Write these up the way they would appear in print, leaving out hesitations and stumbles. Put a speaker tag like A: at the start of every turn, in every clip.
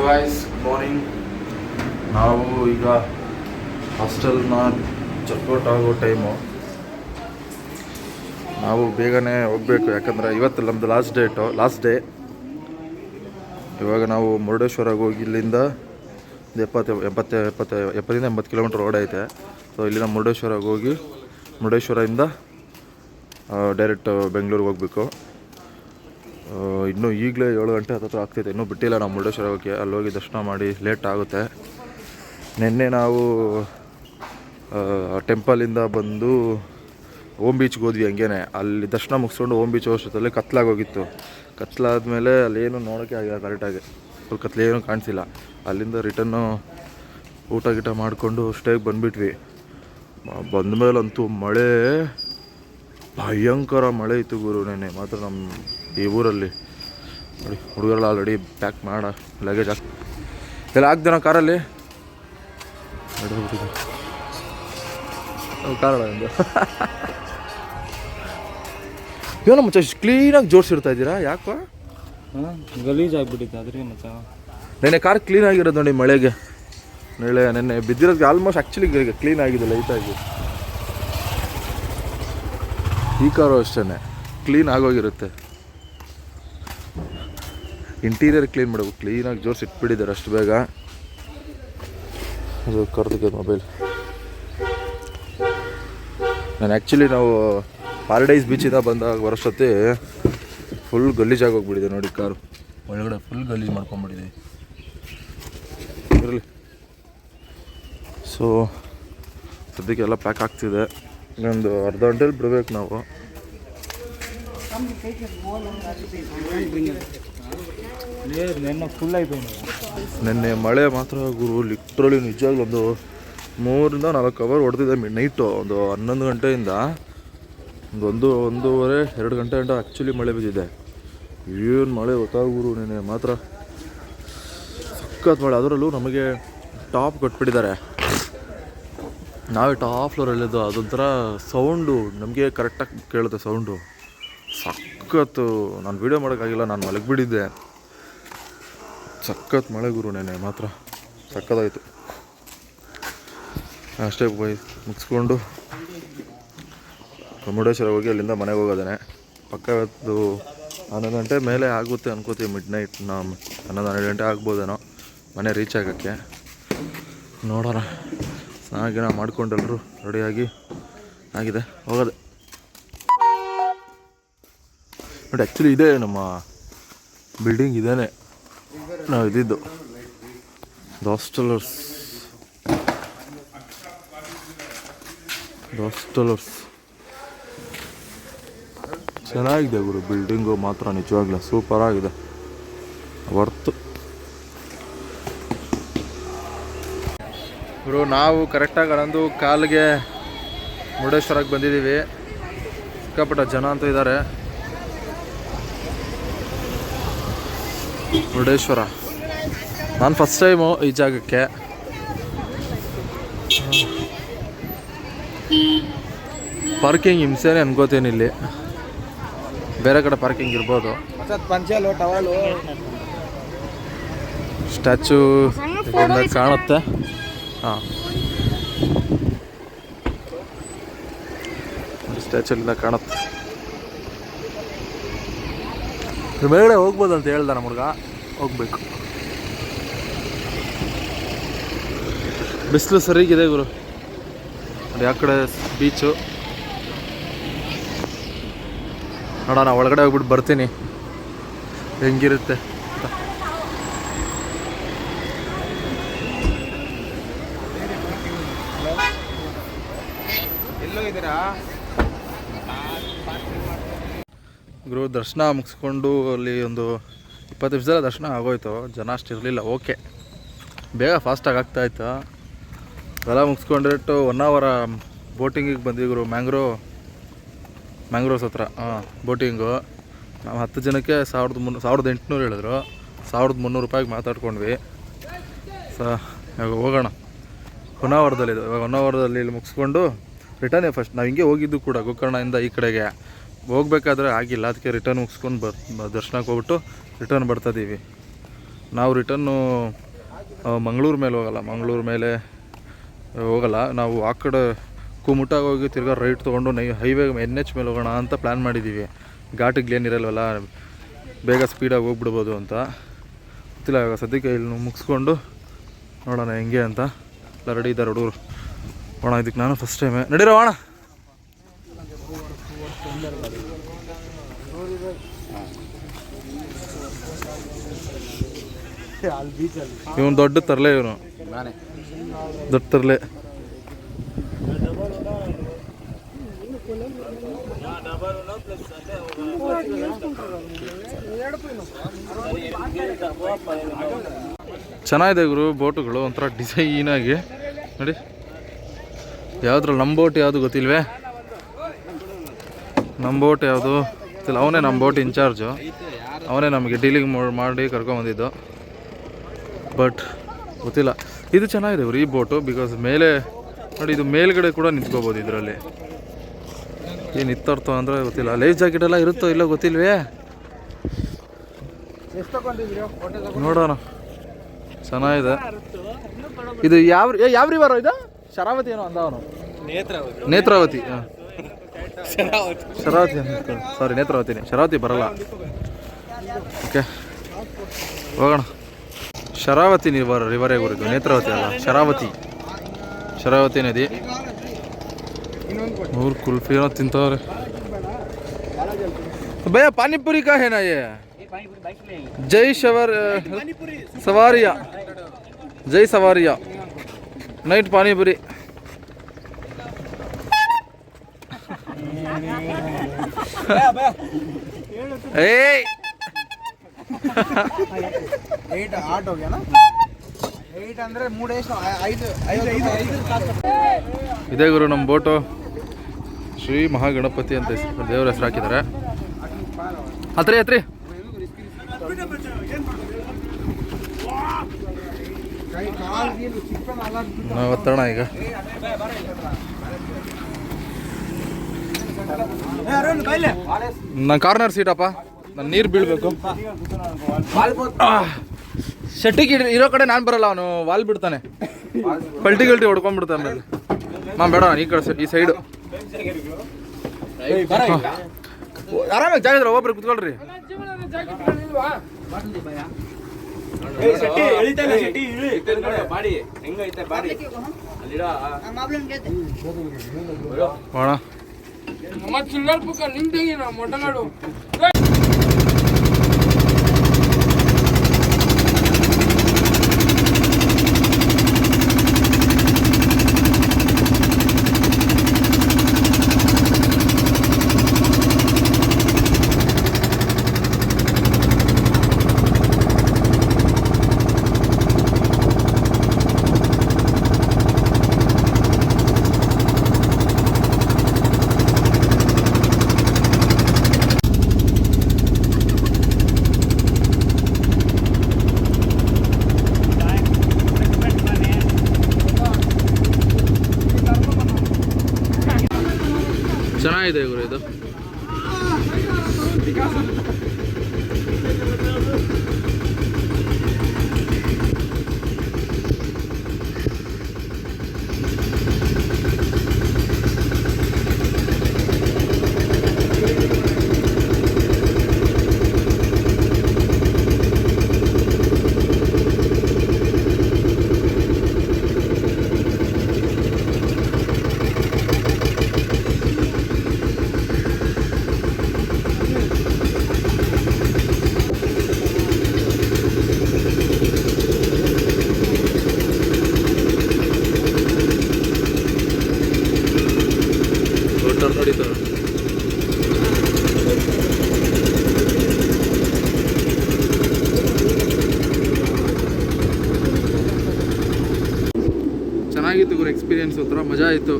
A: Guys, good morning. ನಾವು ಈಗ ಹಾಸ್ಟೆಲ್ನ checkout ಆಗೋ ಟೈಮು. ನಾವು ಬೇಗನೆ ಹೋಗಬೇಕು, ಯಾಕಂದರೆ ಇವತ್ತು ನಮ್ಮದು ಲಾಸ್ಟ್ ಡೇ. ಇವಾಗ ನಾವು ಮುರುಡೇಶ್ವರಕ್ಕೆ ಹೋಗಿ ಇಲ್ಲಿಂದ 70 ಕಿಲೋಮೀಟ್ರ್ ರೋಡ್ ಐತೆ. ಸೊ ಇಲ್ಲಿಂದ ಮುರುಡೇಶ್ವರಕ್ಕೆ ಹೋಗಿ ಮುರುಡೇಶ್ವರದಿಂದ ಡೈರೆಕ್ಟ್ ಬೆಂಗಳೂರಿಗೆ ಹೋಗಬೇಕು. ಇನ್ನೂ ಈಗಲೇ 7 ಗಂಟೆ ಹತ್ತಿರ ಆಗ್ತೈತೆ, ಇನ್ನೂ ಬಿಟ್ಟಿಲ್ಲ ನಾವು ಮುರುಡೇಶ್ವರ ಹೋಗಿ. ಅಲ್ಲಿ ಹೋಗಿ ದರ್ಶನ ಮಾಡಿ ಲೇಟ್ ಆಗುತ್ತೆ. ನಿನ್ನೆ ನಾವು ಟೆಂಪಲಿಂದ ಬಂದು ಓಮ್ ಬೀಚ್ಗೆ ಹೋದ್ವಿ. ಹಂಗೇನೆ ಅಲ್ಲಿ ದರ್ಶನ ಮುಗಿಸ್ಕೊಂಡು ಓಮ್ ಬೀಚ್ ಹೋಗೋಷ್ಟೊತ್ತಲ್ಲಿ ಕತ್ಲಾಗೋಗಿತ್ತು. ಕತ್ಲಾದ್ಮೇಲೆ ಅಲ್ಲೇನು ನೋಡೋಕ್ಕೆ ಆಗಿಲ್ಲ ಕರೆಕ್ಟಾಗಿ, ಫುಲ್ ಕತ್ಲೇನು ಕಾಣಿಸಿಲ್ಲ. ಅಲ್ಲಿಂದ ರಿಟರ್ನು ಊಟ ಗೀಟ ಮಾಡಿಕೊಂಡು ಸ್ಟೇಗೆ ಬಂದುಬಿಟ್ವಿ. ಬಂದಮೇಲಂತೂ ಮಳೆ, ಭಯಂಕರ ಮಳೆ ಇತ್ತು ಗುರು. ನೆನ್ನೆ ಮಾತ್ರ ನಮ್ಮ ಈ ಊರಲ್ಲಿ ನೋಡಿ, ಹುಡುಗರೆಲ್ಲ ಆಲ್ರೆಡಿ ಪ್ಯಾಕ್ ಲಗೇಜ್ ಎಲ್ಲ ಹಾಕ್ದೇನೋ ಕಾರಲ್ಲಿ. ಕಾರಣ ಏನೋ ಮಚ್ಚ ಕ್ಲೀನಾಗಿ ಜೋಡಿಸಿಡ್ತಾ ಇದ್ದೀರಾ, ಯಾಕೋ
B: ಗಲೀಜ್ ಆಗಿಬಿಟ್ಟಿತ್ತು ಅದ್ರಿ ಮಚ್ಚ.
A: ನೆನ್ನೆ ಕಾರ್ ಕ್ಲೀನ್ ಆಗಿರೋದು ನೋಡಿ ಮಳೆಗೆ. ನೆನ್ನೆ ಬಿದ್ದಿರೋದಕ್ಕೆ ಆಲ್ಮೋಸ್ಟ್ ಆ್ಯಕ್ಚುಲಿ ಕ್ಲೀನ್ ಆಗಿದೆ ಲೈಟಾಗಿ. ಈ ಕಾರು ಅಷ್ಟೇ ಕ್ಲೀನ್ ಆಗೋಗಿರುತ್ತೆ. ಇಂಟೀರಿಯರ್ ಕ್ಲೀನ್ ಮಾಡಬೇಕು, ಕ್ಲೀನಾಗಿ ಜೋಡಿಸಿ ಇಟ್ಬಿಟ್ಟಿದ್ದಾರೆ ಅಷ್ಟು ಬೇಗ. ಅದು ಕರೆದಕ್ಕೆ ಮೊಬೈಲ್. ನಾವು ಪಾರಡೈಸ್ ಬೀಚಿಂದ ಬಂದಾಗ ಬರೋಷ್ಟೊತ್ತಿ ಫುಲ್ ಗಲೀಜಾಗಿ ಹೋಗ್ಬಿಟ್ಟಿದೆ ನೋಡಿ ಕಾರು. ಒಳಗಡೆ ಫುಲ್ ಗಲೀಜು ಮಾಡ್ಕೊಂಡ್ಬಿಟ್ಟಿದೆ ಇರಲಿ. ಸೊ ಸದ್ಯಕ್ಕೆ ಎಲ್ಲ ಪ್ಯಾಕ್ ಆಗ್ತಿದೆ. ಇನ್ನೊಂದು ಅರ್ಧ ಗಂಟೆಲಿ ಬಿಡಬೇಕು ನಾವು. ನೆನ್ನೆ ಮಳೆ ಮಾತ್ರ ಗುರು ಲಿಟ್ರಲಿ ನಿಜವಾಗ್ಲೂ ಒಂದು 3 ರಿಂದ 4 ಅವರ್ ಹೊಡೆದಿದೆ. ನೈಟು ಒಂದು 11 ಗಂಟೆಯಿಂದ ಒಂದೂವರೆ 2 ಗಂಟೆ ಆ್ಯಕ್ಚುಲಿ ಮಳೆ ಬಿದ್ದಿದೆ. ಏನು ಮಳೆ ಗೊತ್ತಾಗುರು. ನೆನ್ನೆ ಮಾತ್ರ ಸಖತ್ ಮಳೆ. ಅದರಲ್ಲೂ ನಮಗೆ ಟಾಪ್ ಕೊಟ್ಬಿಟ್ಟಿದ್ದಾರೆ. ನಾವೇ ಟಾಪ್ ಫ್ಲೋರಲ್ಲಿದ್ದು. ಅದೊಂಥರ ಸೌಂಡು ನಮಗೆ ಕರೆಕ್ಟಾಗಿ ಕೇಳುತ್ತೆ ಸೌಂಡು. ಸಖತ್ತು. ನಾನು ವೀಡಿಯೋ ಮಾಡೋಕ್ಕಾಗಿಲ್ಲ, ನಾನು ಮಲಗಿಬಿಟ್ಟಿದ್ದೆ. ಸಖತ್ ಮಳೆ ಗುರು. ನೆನ್ನೆ ಮಾತ್ರ ಸಖತ್ತಾಯಿತು. ಅಷ್ಟೇ ಮುಗಿಸ್ಕೊಂಡು ಮುರುಡೇಶ್ವರ ಹೋಗಿ ಅಲ್ಲಿಂದ ಮನೆಗೆ ಹೋಗೋದೇನೆ. ಪಕ್ಕ ಇವತ್ತು 11 ಗಂಟೆ ಮೇಲೆ ಆಗುತ್ತೆ ಅನ್ಕೋತೀವಿ. ಮಿಡ್-ನೈಟ್ 11-12 ಗಂಟೆ ಆಗ್ಬೋದೇನೋ ಮನೆ ರೀಚ್ ಆಗೋಕ್ಕೆ. ನೋಡೋಣ. ಸ್ನಾನ ಮಾಡ್ಕೊಂಡು ಎಲ್ಲರೂ ರೆಡಿಯಾಗಿ ಆಗಿದೆ ಹೋಗೋದೆ ಬಟ್ ಆ್ಯಕ್ಚುಲಿ ಇದೇ ನಮ್ಮ ಬಿಲ್ಡಿಂಗ್ ಇದೇನೆ ನಾವು ಇದ್ದಿದ್ದು. ಹಾಸ್ಟೆಲರ್ಸ್ ಚೆನ್ನಾಗಿದೆ ಗುರು. ಬಿಲ್ಡಿಂಗು ಮಾತ್ರ ನಿಜವಾಗ್ಲೂ ಸೂಪರಾಗಿದೆ, ವರ್ತು ಗುರು. ನಾವು ಕರೆಕ್ಟಾಗಿ 11:15 ಮುರುಡೇಶ್ವರಕ್ಕೆ ಬಂದಿದ್ದೀವಿ. ಸಿಕ್ಕಾಪಟ್ಟ ಜನ ಅಂತ ಇದ್ದಾರೆ. ಮುರುಡೇಶ್ವರ ನಾನು ಫಸ್ಟ್ ಟೈಮು ಈ ಜಾಗಕ್ಕೆ. ಪಾರ್ಕಿಂಗ್ ಹಿಂಸೆನೇ ಅನ್ಕೋತೀನಿ. ಇಲ್ಲಿ ಬೇರೆ ಕಡೆ ಪಾರ್ಕಿಂಗ್ ಇರ್ಬೋದು. ಸ್ಟ್ಯಾಚು ಕಾಣುತ್ತೆ. ಹಾಂ, ಸ್ಟ್ಯಾಚುಲಿಂದ ಕಾಣುತ್ತೆ. ಮೇಲ್ಗಡೆ ಹೋಗ್ಬೋದು ಅಂತ ಹೇಳ್ದ ನಮ್ಮ ಹುಡುಗ. ಹೋಗ್ಬೇಕು. ಬಿಸಿಲು ಸರಿಗಿದೆ ಗುರು. ಅದು ಆ ಕಡೆ ಬೀಚು. ನೋಡೋಣ, ಒಳಗಡೆ ಹೋಗ್ಬಿಟ್ಟು ಬರ್ತೀನಿ ಹೆಂಗಿರುತ್ತೆ ಅಂತ. ಗುರು ದರ್ಶನ ಮುಗಿಸ್ಕೊಂಡು ಅಲ್ಲಿ ಒಂದು 20 ನಿಮಿಷದಲ್ಲಿ ದರ್ಶನ ಆಗೋಯ್ತು. ಜನ ಅಷ್ಟು ಇರಲಿಲ್ಲ. ಓಕೆ, ಬೇಗ ಫಾಸ್ಟಾಗಿ ಆಗ್ತಾಯಿತ್ತು. ಎಲ್ಲ ಮುಗಿಸ್ಕೊಂಡಿಟ್ಟು 1 ಅವರ್ ಬೋಟಿಂಗಿಗೆ ಬಂದ್ವಿ ಗುರು. ಮ್ಯಾಂಗ್ರೋವ್ಸ್ ಹತ್ರ. ಬೋಟಿಂಗು ನಾವು 10 ಜನಕ್ಕೆ 1800 ಹೇಳಿದ್ರು. 1300 ರೂಪಾಯಿಗೆ ಮಾತಾಡ್ಕೊಂಡ್ವಿ. ಇವಾಗ ಹೋಗೋಣ. ಹೊನ್ನಾವರದಲ್ಲಿದ್ದು. ಇವಾಗ ಹೊನ್ನಾವರದಲ್ಲಿ ಇಲ್ಲಿ ಮುಗಿಸ್ಕೊಂಡು ರಿಟರ್ನೇ ಫಸ್ಟ್. ನಾವು ಹಿಂಗೆ ಹೋಗಿದ್ದು ಕೂಡ ಗೋಕರ್ಣದಿಂದ ಈ ಕಡೆಗೆ ಹೋಗ್ಬೇಕಾದ್ರೆ ಆಗಿಲ್ಲ. ಅದಕ್ಕೆ ರಿಟರ್ನ್ ಮುಗಿಸ್ಕೊಂಡು ದರ್ಶನಕ್ಕೆ ಹೋಗ್ಬಿಟ್ಟು ರಿಟರ್ನ್ ಬರ್ತಾಯಿದ್ದೀವಿ. ನಾವು ರಿಟರ್ನು ಮಂಗಳೂರು ಮೇಲೆ ಹೋಗಲ್ಲ, ಮಂಗಳೂರು ಮೇಲೆ ಹೋಗಲ್ಲ. ನಾವು ಆ ಕಡೆ ಕುಮಟಾಗ ಹೋಗಿ ತಿರ್ಗಾ ರೈಟ್ ತೊಗೊಂಡು ಹೈವೇ NH ಮೇಲೆ ಹೋಗೋಣ ಅಂತ ಪ್ಲ್ಯಾನ್ ಮಾಡಿದ್ದೀವಿ. ಘಾಟಿಗಳೇನಿರಲ್ವಲ್ಲ, ಬೇಗ ಸ್ಪೀಡಾಗಿ ಹೋಗ್ಬಿಡ್ಬೋದು ಅಂತ ಗೊತ್ತಿಲ್ಲ. ಇವಾಗ ಸದ್ಯಕ್ಕೆ ಇಲ್ಲಿ ಮುಗಿಸ್ಕೊಂಡು ನೋಡೋಣ ಹೆಂಗೆ ಅಂತ. ಎಲ್ಲ ರೆಡಿ ಇದ್ದಾರೆ ಹುಡುಗರು. ಹೋಣ, ಇದಕ್ಕೆ ನಾನು ಫಸ್ಟ್ ಟೈಮೇ. ನಡೀರೋ ಅಣ್ಣ. ಇವನು ದೊಡ್ಡ ತರಲೆ, ಇವನು ದೊಡ್ಡ ತರಲೆ. ಚೆನ್ನಾಗಿದೆ ಗುರು ಬೋಟುಗಳು, ಒಂಥರ ಡಿಸೈನಾಗಿ ನೋಡಿ. ಯಾವುದ್ರಲ್ಲಿ ನಮ್ಮ ಬೋಟ್ ಯಾವುದು ಗೊತ್ತಿಲ್ವೇ? ನಮ್ಮ ಬೋಟ್ ಯಾವುದು ಗೊತ್ತಿಲ್ಲ. ಅವನೇ ನಮ್ಮ ಬೋಟ್ ಇನ್ಚಾರ್ಜು, ಅವನೇ ನಮಗೆ ಡೀಲಿಂಗ್ ಮಾಡಿ ಕರ್ಕೊಂಬಂದಿದ್ದು. ಬಟ್ ಗೊತ್ತಿಲ್ಲ. ಇದು ಚೆನ್ನಾಗಿದೆ ಇವರು ಈ ಬೋಟು, ಬಿಕಾಸ್ ಮೇಲೆ ನೋಡಿ, ಇದು ಮೇಲ್ಗಡೆ ಕೂಡ ನಿಂತ್ಕೋಬೋದು ಇದರಲ್ಲಿ. ಏನು ಇತ್ತರ್ಥ ಅಂದರೆ ಗೊತ್ತಿಲ್ಲ. ಲೈಫ್ ಜಾಕೆಟ್ ಎಲ್ಲ ಇರುತ್ತೋ ಇಲ್ಲ ಗೊತ್ತಿಲ್ವೇ, ನೋಡೋಣ. ಚೆನ್ನಾಗಿದೆ ಇದು. ಯಾವ ರಿವರ್ ಇದು? ಶರಾವತಿ ಏನೋ ಅಂದ ಅವನು. ನೇತ್ರಾವತಿ. ಹಾಂ, ಶರಾವತಿ ಸಾರಿ, ನೇತ್ರಾವತಿನೇ. ಶರಾವತಿ ಬರಲ್ಲ. ಓಕೆ, ಹೋಗೋಣ. ಶರಾವತಿ ರಿವರೇ ಗುರಿದು, ನೇತ್ರಾವತಿ ಅಲ್ಲ, ಶರಾವತಿ ನದಿ. और कुल्फी ना ತಿಂತವ್ರೆ. भैया पानीपुरी का है ना ये? जय सवारिया, जय सवारिया नाइट पानीपुरी.
C: आठ हो गया ना, 8 ಅಂದ್ರೆ 3 ಎಷ್ಟು 5
A: ಇದೇ ಗುರು ನಮ್ಮ ಬೋಟು. ಶ್ರೀ ಮಹಾಗಣಪತಿ ಅಂತ ದೇವರ ಹೆಸರು ಹಾಕಿದ್ದಾರೆ. ಹತ್ರಿ ನಾವು ಹತ್ತೋಣ ಈಗ. ನಾನು ಕಾರ್ನರ್ ಸೀಟಪ್ಪ, ನಾನು ನೀರು ಬೀಳಬೇಕು. ಶೆಟ್ಟಿಗೆ ಇರೋ ಕಡೆ ನಾನು ಬರಲ್ಲ, ಅವನು ವಾಲ್ ಬಿಡ್ತಾನೆ, ಪಲ್ಟಿ ಹೊಡ್ಕೊಂಡ್ಬಿಡ್ತಾನೆ ಆಮೇಲೆ. ಬೇಡ, ಈ ಕಡೆ ಈ ಸೈಡು ಆರಾಮಾಗಿ ಜಾಗ ಇದ್ರೆ ಒಬ್ಬರು ಕುತ್ಕೊಳ್ರಿ. ಚೆನ್ನಾಗಿದೆ ಗುರು ಇದು. ಚೆನ್ನಾಗಿತ್ತು ಗುರು ಎಕ್ಸ್ಪೀರಿಯನ್ಸ್, ಒಂಥರ ಮಜಾ ಆಯಿತು.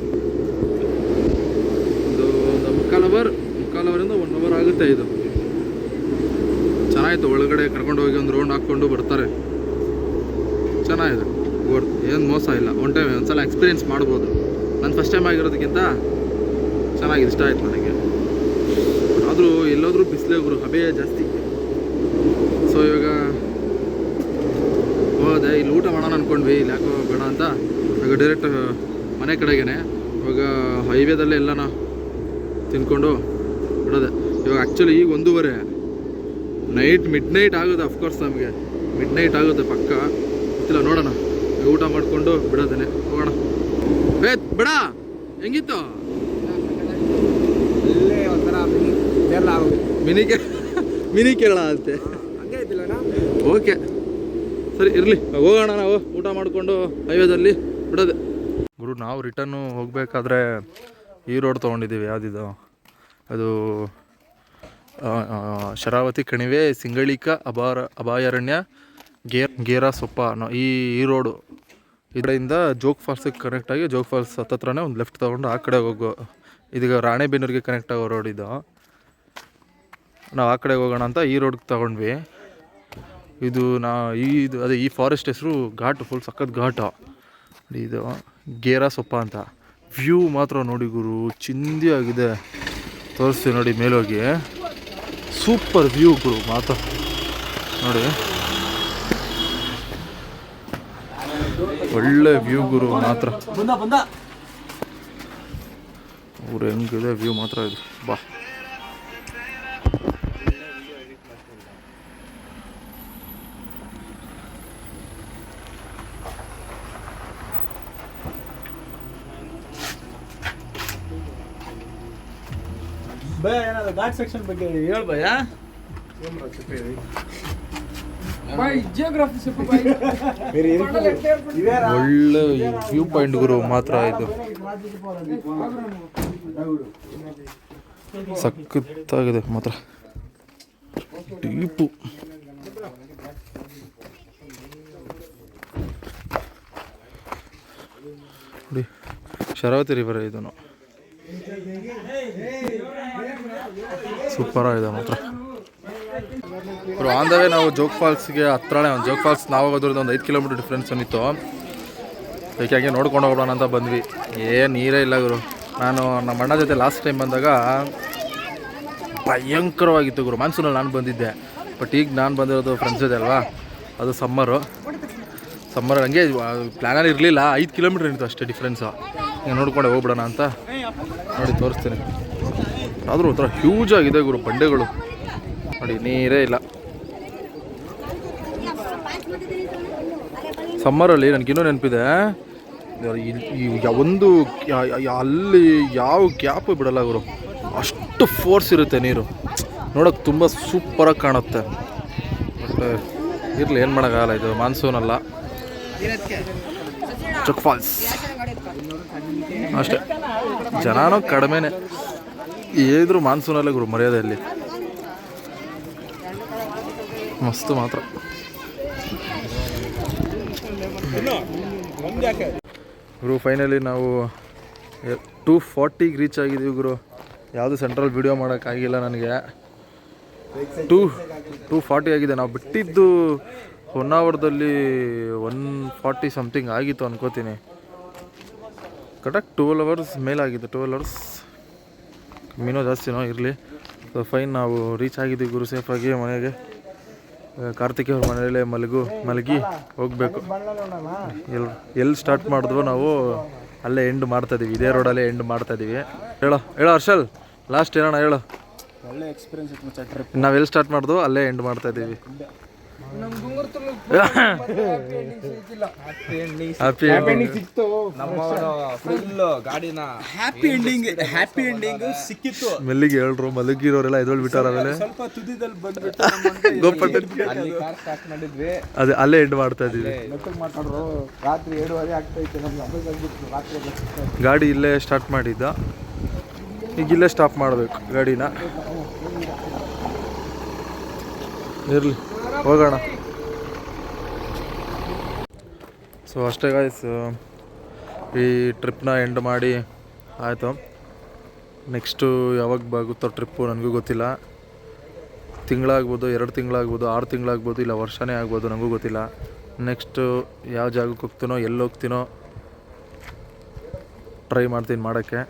A: ಒಂದು ಮುಕ್ಕಾಲ್ ಅವರಿಂದ 1 ಅವರ್ ಆಗುತ್ತೆ ಇದು. ಚೆನ್ನಾಗಿತ್ತು. ಒಳಗಡೆ ಕರ್ಕೊಂಡು ಹೋಗಿ ಒಂದು ರೌಂಡ್ ಹಾಕ್ಕೊಂಡು ಬರ್ತಾರೆ. ಚೆನ್ನಾಗಿದೆ, ಏನು ಮೋಸ ಇಲ್ಲ. ಒಂದ್ಸಲ ಎಕ್ಸ್ಪೀರಿಯನ್ಸ್ ಮಾಡ್ಬೋದು. ನಾನು ಫಸ್ಟ್ ಟೈಮ್ ಆಗಿರೋದಕ್ಕಿಂತ ಚೆನ್ನಾಗಿದೆ, ಇಷ್ಟ ಆಯಿತು ನನಗೆ. ಆದರೂ ಎಲ್ಲೋದ್ರೂ ಬಿಸಿಲೇ ಗುರು, ಹಬೆ ಜಾಸ್ತಿ. ಸೊ ಇವಾಗ ಇಲ್ಲಿ ಊಟ ಮಾಡೋಣ ಅಂದ್ಕೊಂಡ್ವಿ, ಇಲ್ಲಿ ಯಾಕೋ ಬೇಡ ಅಂತ ಇವಾಗ ಡೈರೆಕ್ಟ್ ಮನೆ ಕಡೆಗೇನೆ ಇವಾಗ ಹೈವೇದಲ್ಲೇ ಎಲ್ಲನ ತಿನ್ಕೊಂಡು ಬಿಡೋದೆ. ಇವಾಗ ಆ್ಯಕ್ಚುಲಿ ಈಗ 1:30 ಮಿಡ್ ನೈಟ್ ಆಗುತ್ತೆ. ಅಫ್ಕೋರ್ಸ್ ನಮಗೆ ಮಿಡ್ ನೈಟ್ ಆಗುತ್ತೆ ಪಕ್ಕ, ಗೊತ್ತಿಲ್ಲ, ನೋಡೋಣ. ಊಟ ಮಾಡಿಕೊಂಡು ಬಿಡೋದೇನೆ, ಹೋಗೋಣ. ಬೇಡ, ಹೆಂಗಿತ್ತು?
C: ಅಲ್ಲೇ ಒಂಥರ ಕೇರಳ
A: ಮಿನಿ ಕೇರಳ ಅಂತೆ.
C: ಹಂಗೆ ಇದ್ದಿಲ್ಲ
A: ಓಕೆ ಸರಿ ಇರಲಿ, ಹೋಗೋಣ. ನಾವು ಊಟ ಮಾಡಿಕೊಂಡು ಹೈವೇದಲ್ಲಿ ಬಿಡೋದೆ. ಗುರು, ನಾವು ರಿಟರ್ನು ಹೋಗಬೇಕಾದ್ರೆ ಈ ರೋಡ್ ತೊಗೊಂಡಿದ್ದೀವಿ. ಯಾವುದಿದು ಅದು ಶರಾವತಿ ಕಣಿವೆ ಸಿಂಗಳಿಕ ಅಭಯಾರಣ್ಯ ಗೇರಾ ಸೊಪ್ಪ ಅನ್ನೋ ಈ ರೋಡು. ಇದರಿಂದ ಜೋಗ್ ಫಾಲ್ಸಿಗೆ ಕನೆಕ್ಟಾಗಿ ಜೋಗ್ ಫಾಲ್ಸ್ ಹತ್ತತ್ರನೇ ಒಂದು ಲೆಫ್ಟ್ ತೊಗೊಂಡು ಆ ಕಡೆ ಹೋಗೋ, ಇದೀಗ ರಾಣೆಬೆನ್ನೂರಿಗೆ ಕನೆಕ್ಟ್ ಆಗೋ ರೋಡ್ ಇದು. ನಾವು ಆ ಕಡೆಗೆ ಹೋಗೋಣ ಅಂತ ಈ ರೋಡ್ಗೆ ತೊಗೊಂಡ್ವಿ. ಇದು ಅದೇ ಈ ಫಾರೆಸ್ಟ್ ಹೆಸರು ಘಾಟು, ಫುಲ್ ಸಖತ್ ಘಾಟು. ಇದು ಗೇರಾ ಸೊಪ್ಪ ಅಂತ. ವ್ಯೂ ಮಾತ್ರ ನೋಡಿ ಗುರು, ಚಿಂದಿ ಆಗಿದೆ. ತೋರಿಸ್ತೀವಿ ನೋಡಿ ಮೇಲೋಗಿ. ಸೂಪರ್ ವ್ಯೂ ಗುರು ಮಾತ್ರ ನೋಡಿ, ಒಳ್ಳೆ ವ್ಯೂ ಗುರು ಮಾತ್ರ. ಊರು ಹೆಂಗಿದೆ ವ್ಯೂ ಮಾತ್ರ ಇದು. ಬಾ,
B: ಘಾಟ್ ಸೆಕ್ಷನ್ ಬಗ್ಗೆ ಹೇಳ್ಬಯ.
A: ಒಳ್ಳೆ ವ್ಯೂ ಪಾಯಿಂಟ್ ಗುರು ಮಾತ್ರ ಇದು. ಸಖತ್ತಾಗಿದೆ ಮಾತ್ರ, ಡೀಪು. ನೋಡಿ ಶರಾವತಿ ರಿವರ್ ಇದನ್ನು, ಸೂಪರ್ ಆಗಿದೆ ಮಾತ್ರ. ಆನ್ ದ ವೇ ನಾವು ಜೋಗ್ ಫಾಲ್ಸ್ಗೆ ಹತ್ರನೇ, ಒಂದು ಜೋಗ್ ಫಾಲ್ಸ್ ನಾವು ಹೋಗೋದ್ರಿಂದ ಒಂದು 5 ಕಿಲೋಮೀಟರ್ ಡಿಫ್ರೆನ್ಸ್ ಬಂದಿತ್ತು. ಹೀಗಾಗಿ ನೋಡ್ಕೊಂಡು ಹೋಗೋಣ ಅಂತ ಬಂದ್ವಿ. ನೀರೇ ಇಲ್ಲ ಗುರು. ನಾನು ನಮ್ಮ ಅಣ್ಣ ಜೊತೆ ಲಾಸ್ಟ್ ಟೈಮ್ ಬಂದಾಗ ಭಯಂಕರವಾಗಿತ್ತು ಗುರು. ಮಾನ್ಸೂನಲ್ಲಿ ನಾನು ಬಂದಿದ್ದೆ, ಬಟ್ ಈಗ ನಾನು ಬಂದಿರೋದು ಫ್ರೆಂಡ್ಸ್ ಜೊತೆ ಅಲ್ವಾ. ಅದು ಸಮ್ಮರ್ ಹಂಗೆ ಪ್ಲ್ಯಾನಲ್ಲಿ ಇರಲಿಲ್ಲ. 5 ಕಿಲೋಮೀಟ್ರ್ ಇತ್ತು ಅಷ್ಟೇ ಡಿಫ್ರೆನ್ಸು. ಈಗ ನೋಡ್ಕೊಂಡೆ ಹೋಗ್ಬಿಡೋಣ ಅಂತ ನೋಡಿ ತೋರಿಸ್ತೀನಿ. ಆದರೂ ಒಂಥರ ಹ್ಯೂಜ್ ಆಗಿದೆ ಗುರು ಬಂಡೆಗಳು ನೋಡಿ, ನೀರೇ ಇಲ್ಲ. ಸಮ್ಮರಲ್ಲಿ ನನಗಿನ್ನೂ ನೆನಪಿದೆ, ಒಂದು ಅಲ್ಲಿ ಯಾವ ಗ್ಯಾಪು ಬಿಡಲ್ಲ ಗುರು, ಅಷ್ಟು ಫೋರ್ಸ್ ಇರುತ್ತೆ ನೀರು. ನೋಡೋಕೆ ತುಂಬ ಸೂಪರಾಗಿ ಕಾಣುತ್ತೆ. ಬಟ್ ಇರಲಿ, ಏನು ಮಾಡೋಕ್ಕಾಗಲ್ಲ, ಇದು ಮಾನ್ಸೂನ್ ಅಲ್ಲ. ಜೋಗ್ ಫಾಲ್ಸ್ ಅಷ್ಟೇ, ಜನನೂ ಕಡಿಮೆನೆ. ಏದ್ರು ಮಾನ್ಸೂನಲ್ಲೇ ಗುರು ಮರ್ಯಾದೆಯಲ್ಲಿ ಮಸ್ತು ಮಾತ್ರ. ಗುರು ಫೈನಲಿ ನಾವು 240ಗೆ ರೀಚ್ ಆಗಿದ್ದೀವಿ ಗುರು. ಯಾವುದು ಸೆಂಟ್ರಲ್ ವಿಡಿಯೋ ಮಾಡೋಕ್ಕಾಗಿಲ್ಲ ನನಗೆ. 240 ಆಗಿದೆ. ನಾವು ಬಿಟ್ಟಿದ್ದು ಹೊನ್ನಾವರದಲ್ಲಿ 140 ಸಮಥಿಂಗ್ ಆಗಿತ್ತು ಅನ್ಕೋತೀನಿ. ಕರೆಕ್ಟ್ 12 ಅವರ್ಸ್ ಮೇಲಾಗಿತ್ತು, 12 ಅವರ್ಸ್ ಕಮ್ಮಿನೋ ಜಾಸ್ತಿನೋ ಇರಲಿ. ಸೊ ಫೈನ್, ನಾವು ರೀಚ್ ಆಗಿದ್ದೀವಿ ಗುರು ಸೇಫಾಗಿ ಮನೆಗೆ. ಕಾರ್ತಿಕ್ ಅವ್ರ ಮನೆಯಲ್ಲೇ ಮಲಗಿ ಹೋಗಬೇಕು. ಎಲ್ಲಿ ಸ್ಟಾರ್ಟ್ ಮಾಡಿದ್ವೋ ನಾವು ಅಲ್ಲೇ ಎಂಡ್ ಮಾಡ್ತಾಯಿದ್ದೀವಿ, ಇದೇ ರೋಡಲ್ಲೇ ಎಂಡ್ ಮಾಡ್ತಾಯಿದ್ದೀವಿ. ಹೇಳೋ ಹರ್ಷಲ್, ಲಾಸ್ಟ್ ಏನೋಣ ಹೇಳೋ.
B: ಒಳ್ಳೆ ಎಕ್ಸ್ಪೀರಿಯನ್ಸ್ ಇತ್ತು ಮಚ್ಚ ಟ್ರಿಪ್.
A: ನಾವೆಲ್ಲಿ ಸ್ಟಾರ್ಟ್ ಮಾಡಿದ್ವೋ ಅಲ್ಲೇ ಎಂಡ್ ಮಾಡ್ತಾಯಿದ್ದೀವಿ. ಹ್ಯಾಪಿ ಎಂಡಿಂಗ್ ಸಿಕ್ತು.
B: ಹ್ಯಾಪಿ ಎಂಡಿಂಗ್ ಸಿಕ್ಕಿತ್ತು.
A: ಮೆಲ್ಲಿಗೆ ಹೇಳ್ರು, ಮಲಗಿರೋರೆಲ್ಲ ಎದ್ರಲ್ಲಿ ಬಿಟ್ಟಾರ. ಆಮೇಲೆ
B: ಸ್ವಲ್ಪ ತುದಿದಲ್ಲಿ ಬಂದ್ಬಿಟ್ಟು
A: ಗೋಪಟ್ಟ ಅದೇ ಅಲ್ಲೇ ಎಂಡ್ ಮಾಡ್ತಾ ಇದೀವಿ.
C: ರಾತ್ರಿ 7:30 ಆಗ್ತೈತೆ ನಮ್ಗೆ.
A: ಗಾಡಿ ಇಲ್ಲೇ ಸ್ಟಾರ್ಟ್ ಮಾಡಿದ್ದ, ಈಗ ಇಲ್ಲೇ ಸ್ಟಾಪ್ ಮಾಡಬೇಕು ಗಾಡಿನ. ಇರಲಿ, ಹೋಗೋಣ. ಸೊ ಅಷ್ಟೇ ಗಾಯ್ಸ್, ಈ ಟ್ರಿಪ್ನ ಎಂಡ್ ಮಾಡಿ ಆಯಿತು. ನೆಕ್ಸ್ಟು ಯಾವಾಗ ಬಾಗುತ್ತೋ ಟ್ರಿಪ್ಪು ನನಗೂ ಗೊತ್ತಿಲ್ಲ. ತಿಂಗಳಾಗ್ಬೋದು, 2 ತಿಂಗಳಾಗ್ಬೋದು, 6 ತಿಂಗಳಾಗ್ಬೋದು, ಇಲ್ಲ ವರ್ಷನೇ ಆಗ್ಬೋದು, ನನಗೂ ಗೊತ್ತಿಲ್ಲ. ನೆಕ್ಸ್ಟು ಯಾವ ಜಾಗಕ್ಕೆ ಹೋಗ್ತೀನೋ, ಎಲ್ಲಿ ಹೋಗ್ತೀನೋ ಟ್ರೈ ಮಾಡ್ತೀನಿ ಮಾಡೋಕ್ಕೆ.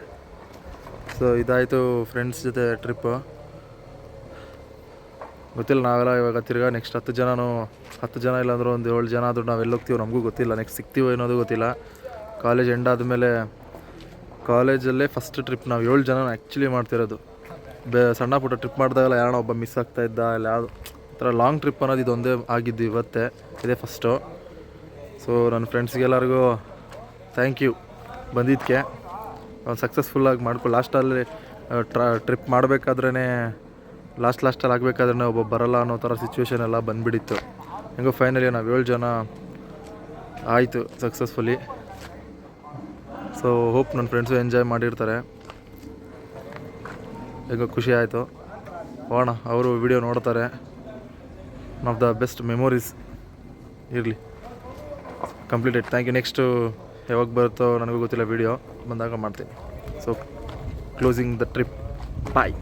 A: ಸೊ ಇದಾಯಿತು ಫ್ರೆಂಡ್ಸ್ ಜೊತೆ ಟ್ರಿಪ್ಪು. ಗೊತ್ತಿಲ್ಲ. ನಾವೆಲ್ಲ ಇವಾಗ ತಿರ್ಗಾ ನೆಕ್ಸ್ಟ್ 10 ಜನ ಇಲ್ಲಾಂದ್ರೆ ಒಂದು 7 ಜನ ಆದರೂ ನಾವು ಎಲ್ಲಿ ಹೋಗ್ತೀವೋ ನಮಗೂ ಗೊತ್ತಿಲ್ಲ. ನೆಕ್ಸ್ಟ್ ಸಿಗ್ತೀವೋ ಅನ್ನೋದು ಗೊತ್ತಿಲ್ಲ. ಕಾಲೇಜ್ ಎಂಡ್ ಆದಮೇಲೆ ಕಾಲೇಜಲ್ಲೇ ಫಸ್ಟ್ ಟ್ರಿಪ್ ನಾವು 7 ಜನ ಆ್ಯಕ್ಚುಲಿ ಮಾಡ್ತಿರೋದು. ಸಣ್ಣ ಪುಟ್ಟ ಟ್ರಿಪ್ ಮಾಡಿದಾಗೆಲ್ಲ ಯಾರೋ ಒಬ್ಬ ಮಿಸ್ ಆಗ್ತಾಯಿದ್ದ, ಇಲ್ಲ ಯಾವುದು ಈ ಥರ ಲಾಂಗ್ ಟ್ರಿಪ್ ಅನ್ನೋದು ಇದೊಂದೇ ಆಗಿದ್ದು ಇವತ್ತೇ, ಇದೇ ಫಸ್ಟು. ಸೊ ನನ್ನ ಫ್ರೆಂಡ್ಸ್ಗೆಲ್ಲರಿಗೂ ಥ್ಯಾಂಕ್ ಯು ಬಂದಿದ್ದಕ್ಕೆ. ಒಂದು ಸಕ್ಸಸ್ಫುಲ್ಲಾಗಿ ಮಾಡ್ಕೊ. ಲಾಸ್ಟಲ್ಲಿ ಟ್ರಿಪ್ ಮಾಡಬೇಕಾದ್ರೇ ಲಾಸ್ಟಲ್ಲಿ ಆಗಬೇಕಾದ್ರೆ ಒಬ್ಬ ಬರಲ್ಲ ಅನ್ನೋ ಥರ ಸಿಚುವೇಶನ್ ಎಲ್ಲ ಬಂದುಬಿಟ್ಟಿತ್ತು. ಹೆಂಗೋ ಫೈನಲಿ ನಾವು 7 ಜನ ಆಯಿತು ಸಕ್ಸಸ್ಫುಲಿ. ಸೊ ಹೋಪ್ ನನ್ನ ಫ್ರೆಂಡ್ಸು ಎಂಜಾಯ್ ಮಾಡಿರ್ತಾರೆ. ಈಗ ಖುಷಿ ಆಯಿತು. ಹೋಗೋಣ, ಅವರು ವಿಡಿಯೋ ನೋಡ್ತಾರೆ. One of the best memories ಇರಲಿ. ಕಂಪ್ಲೀಟೆಡ್. Thank you. ನೆಕ್ಸ್ಟು ಯಾವಾಗ ಬರುತ್ತೋ ನನಗೂ ಗೊತ್ತಿಲ್ಲ, ವಿಡಿಯೋ ಬಂದಾಗ ಮಾಡ್ತೀನಿ. So closing the trip. Bye.